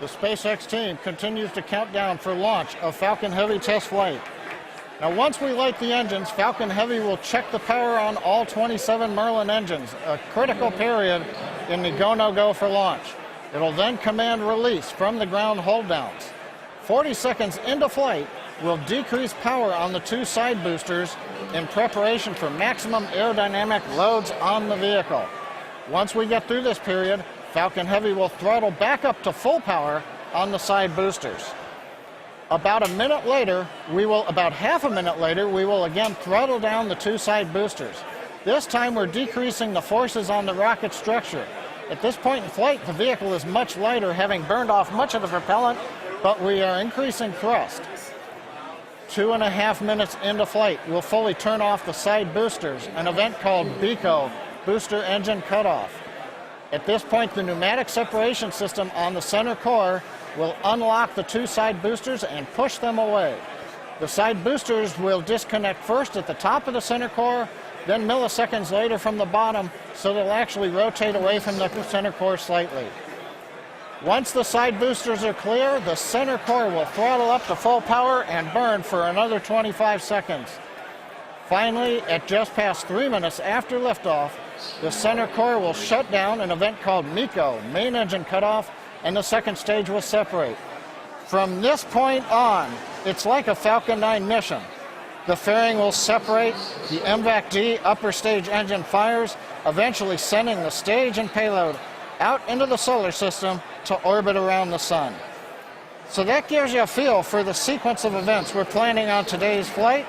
The SpaceX team continues to count down for launch of Falcon Heavy test flight. Now, once we light the engines, Falcon Heavy will check the power on all 27 Merlin engines, a critical period in the go-no-go for launch. It'll then command release from the ground hold downs. 40 seconds into flight, we'll decrease power on the two side boosters in preparation for maximum aerodynamic loads on the vehicle. Once we get through this period, Falcon Heavy will throttle back up to full power on the side boosters. About half a minute later, we will again throttle down the two side boosters. This time we're decreasing the forces on the rocket structure. At this point in flight, the vehicle is much lighter, having burned off much of the propellant, but we are increasing thrust. 2.5 minutes into flight, we'll fully turn off the side boosters, an event called BECO, Booster Engine Cutoff. At this point, the pneumatic separation system on the center core will unlock the two side boosters and push them away. The side boosters will disconnect first at the top of the center core, then milliseconds later from the bottom, so they'll actually rotate away from the center core slightly. Once the side boosters are clear, the center core will throttle up to full power and burn for another 25 seconds. Finally, at just past 3 minutes after liftoff, the center core will shut down, an event called MECO, Main Engine Cutoff, and the second stage will separate. From this point on, it's like a Falcon 9 mission. The fairing will separate, the MVAC-D upper stage engine fires, eventually sending the stage and payload out into the solar system to orbit around the sun. So that gives you a feel for the sequence of events we're planning on today's flight.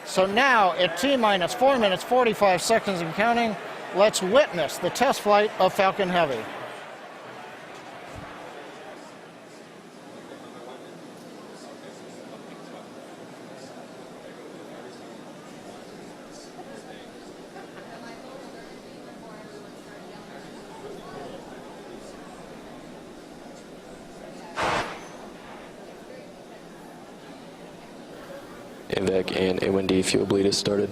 So now, at T-minus 4 minutes, 45 seconds and counting, let's witness the test flight of Falcon Heavy. MVAC and A1D fuel bleed has started.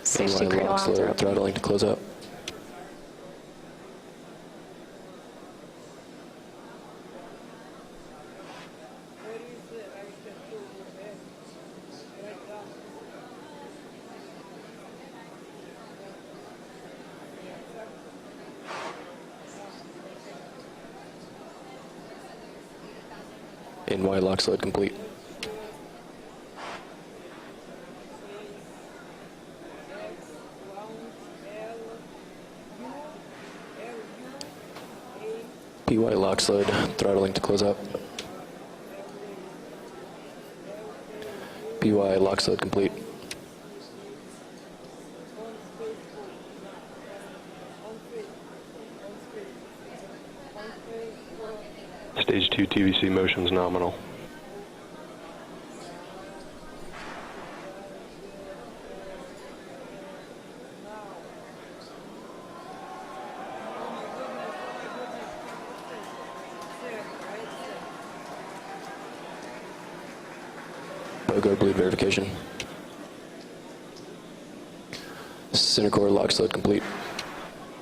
Safety Inline critical lock arms are slow, open. throttling to close out. NY lock slide complete. PY lock slide, throttling to close out. PY lock slide complete. Stage 2 TVC motions nominal. BOGO bleed verification. Center core lock slide complete.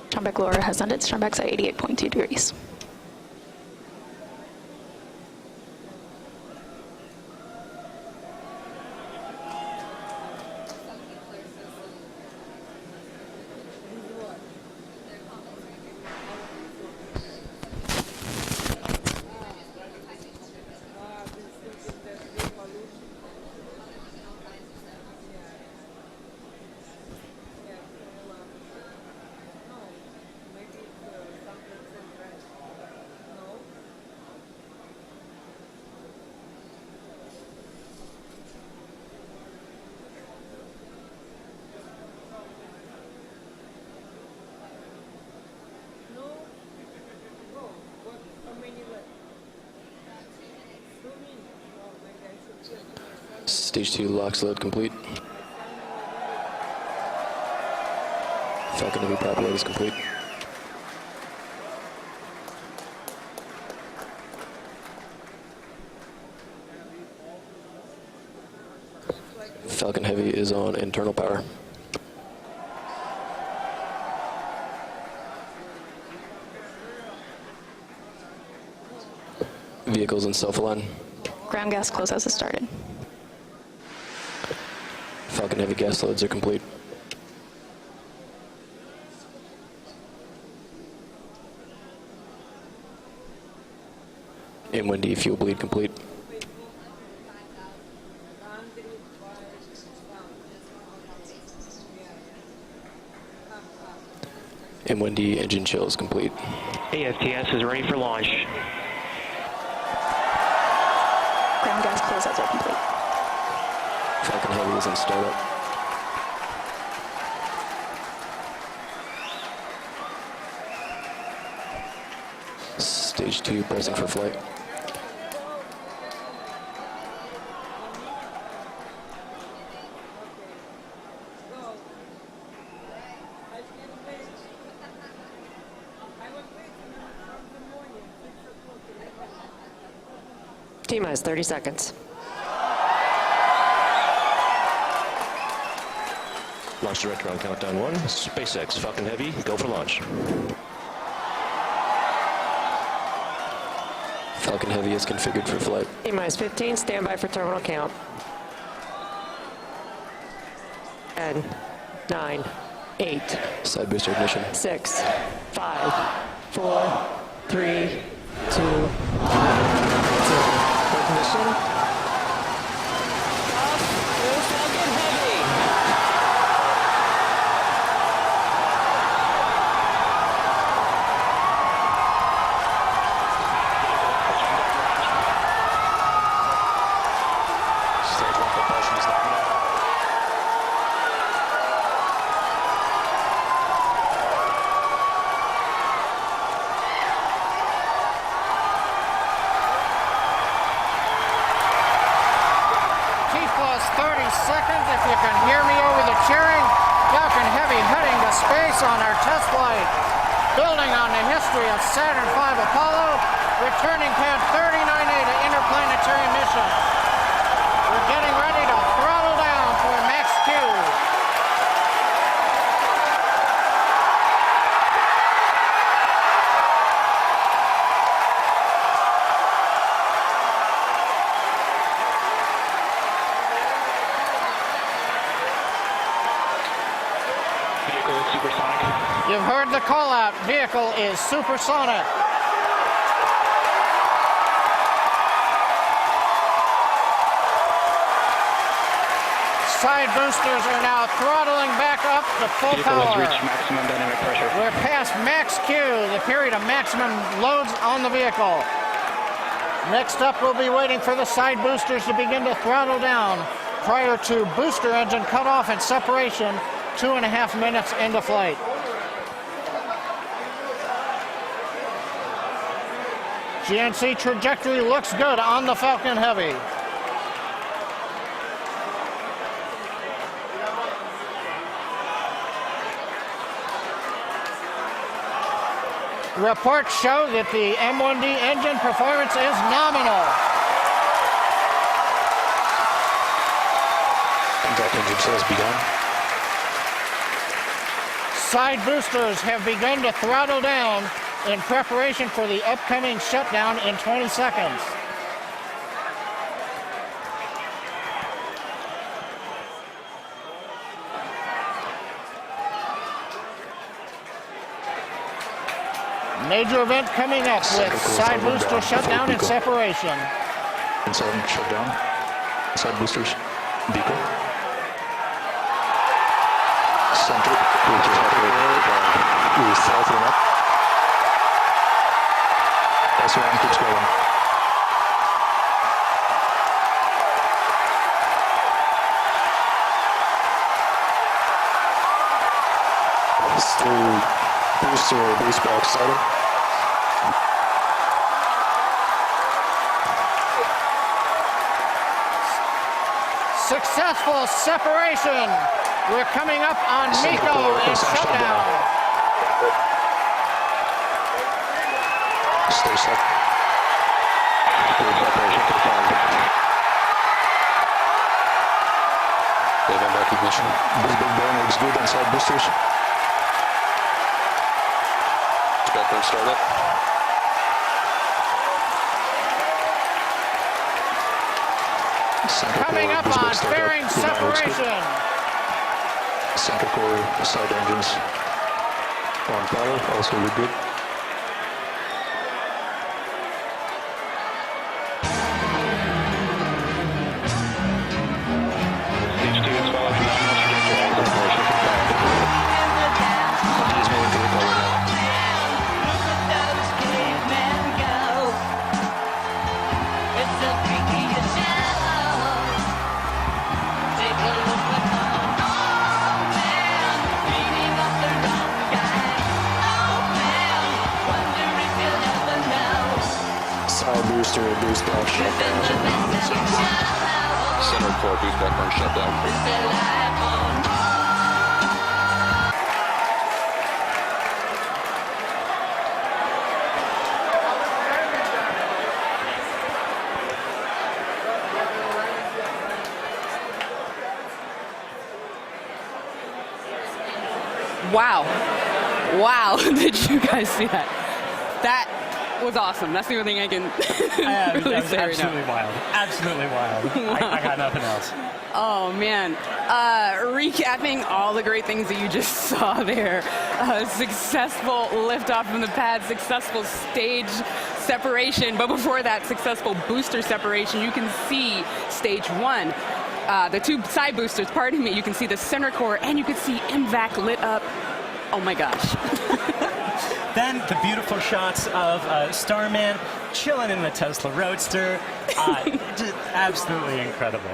Turn-back lower has ended. Turn-backs at 88.2 degrees. Stage 2 lock load complete. Falcon Heavy prop load is complete. Falcon Heavy is on internal power. Vehicles in self-align. Ground gas close-outs has started. Falcon Heavy gas loads are complete. M1D fuel bleed complete. M1D engine chill is complete. AFTS is ready for launch. Ground gas closeouts are complete. Falcon Heavy is in startup. Stage 2 pressing for flight. T-minus 30 seconds. Launch director on countdown 1. SpaceX Falcon Heavy, go for launch. Falcon Heavy is configured for flight. T-minus 15, stand by for terminal count. 10, 9, 8, Side booster ignition. 6, 5, 4, 3, 2, 0. Ignition. Off. Here's Falcon Heavy. Stage 1 propulsion is nominal. T plus 30 seconds. If you can hear me over the cheering, Falcon Heavy heading to space on our test flight. Building on the history of Saturn V Apollo, returning pad 39A to interplanetary mission. We're getting ready to throttle down for max Q. Vehicle is supersonic. You've heard the call out. Vehicle is supersonic. Side boosters are now throttling back up to full Vehicle has power. reached maximum dynamic pressure. We're past max Q, the period of maximum loads on the vehicle. Next up, we'll be waiting for the side boosters to begin to throttle down prior to booster engine cutoff and separation 2.5 minutes into flight. GNC trajectory looks good on the Falcon Heavy. Reports show that the M1D engine performance is nominal. Contact engine chill has begun. Side boosters have begun to throttle down in preparation for the upcoming shutdown in 20 seconds. Major event coming up with side booster shutdown and separation. Inside shutdown. Side boosters. Beacon. Center. We're throttling up. S1 keeps going. Still booster base box started. Successful separation. We're coming up on Nico and shutdown. Stay set. Separation confirmed. Event recognition. This big burn looks good on side boosters. Backburn startup. Center Coming core up is on good startup. fairing Good, now looks good. separation. Center core side engines on power, also look good. Stage 2 is followed from launch trajectory. Separation from flight. He's moving to the cover now. Side booster, boost back, shut down. Center core boost back burn shut down. Wow. Wow. Did you guys see that? That was awesome. That's the only thing I can really that was say right absolutely now. wild. Absolutely wild. I got nothing else. Oh, man. Recapping all the great things that you just saw there. Successful liftoff from the pad, successful stage separation. But before that, successful booster separation. You can see stage 1. The two side boosters, pardon me, you can see the center core, and you can see MVAC lit up. Oh my gosh. Then the beautiful shots of Starman chilling in the Tesla Roadster. Just absolutely incredible.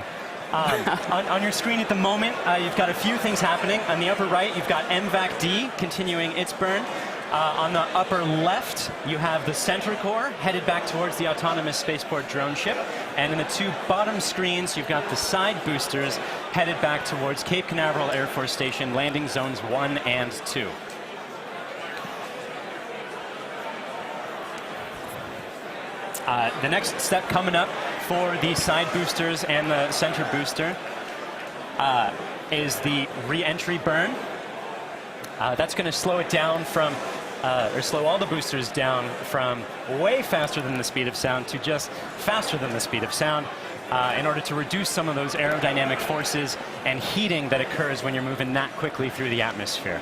On your screen at the moment, you've got a few things happening. On the upper right, you've got MVAC D continuing its burn. On the upper left, you have the center core headed back towards the autonomous spaceport drone ship. And in the two bottom screens, you've got the side boosters headed back towards Cape Canaveral Air Force Station, landing zones 1 and 2. The next step coming up for the side boosters and the center booster is the re-entry burn. That's going to slow it down from, or slow all the boosters down from way faster than the speed of sound to just faster than the speed of sound in order to reduce some of those aerodynamic forces and heating that occurs when you're moving that quickly through the atmosphere.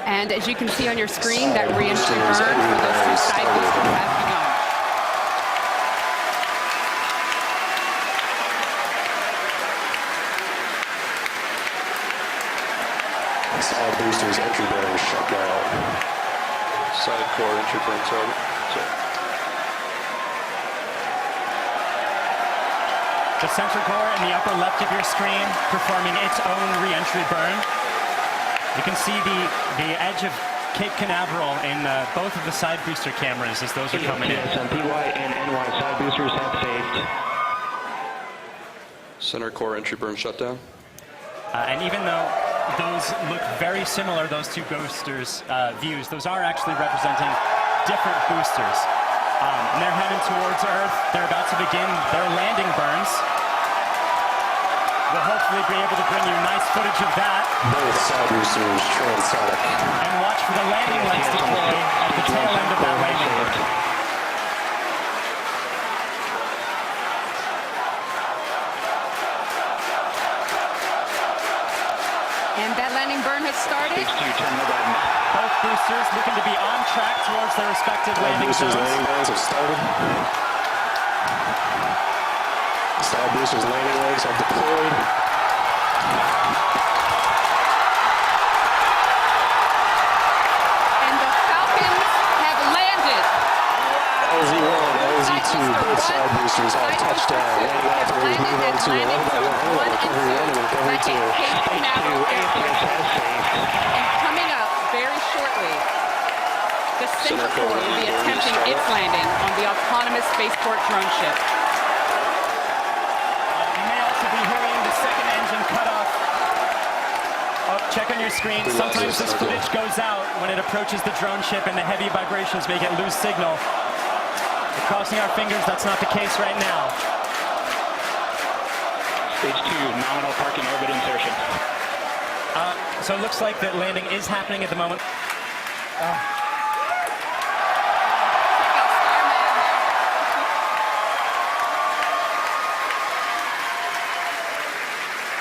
And as you can see on your screen, that re-entry burn for those two side boosters has begun. Side boosters, entry burn shut down. Side core entry burn target. The center core in the upper left of your screen performing its own re-entry burn. You can see the edge of Cape Canaveral in both of the side booster cameras as those are coming in. PY and NY side boosters have saved. Center core entry burn shutdown. And even though those look very similar, those two boosters views, those are actually representing different boosters. And they're heading towards Earth. They're about to begin their landing burns. We'll hopefully be able to bring you nice footage of that. Both side boosters transonic. And watch for the landing lights deploy at the tail end of that landing burn. And that landing burn has started. Stage 2, turn the button. Both boosters looking to be on track towards their respective landing Boosters zones. landing lines have started. Side boosters landing legs have deployed. And the Falcons have landed. LZ1, LZ2, both side boosters have touchdown. Landing operators move on to 11 by 1. Recovery 1 and recovery 2. Cape Canaveral Air Force AFTS has saved. And coming up very shortly, the center core will be attempting its landing on the autonomous spaceport drone ship. You may also be hearing the second engine cut off. Oh, check on your screen. Sometimes this footage goes out when it approaches the drone ship and the heavy vibrations make it lose signal. We're crossing our fingers that's not the case right now. Stage stage 2, nominal parking orbit insertion. So it looks like that landing is happening at the moment.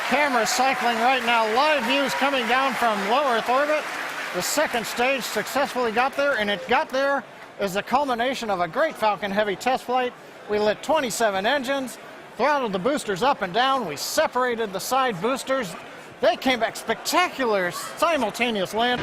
Cameras cycling right now. Live views coming down from low Earth orbit. The second stage successfully got there, and it got there as the culmination of a great Falcon Heavy test flight. We lit 27 engines, throttled the boosters up and down. We separated the side boosters. They came back spectacular simultaneous land.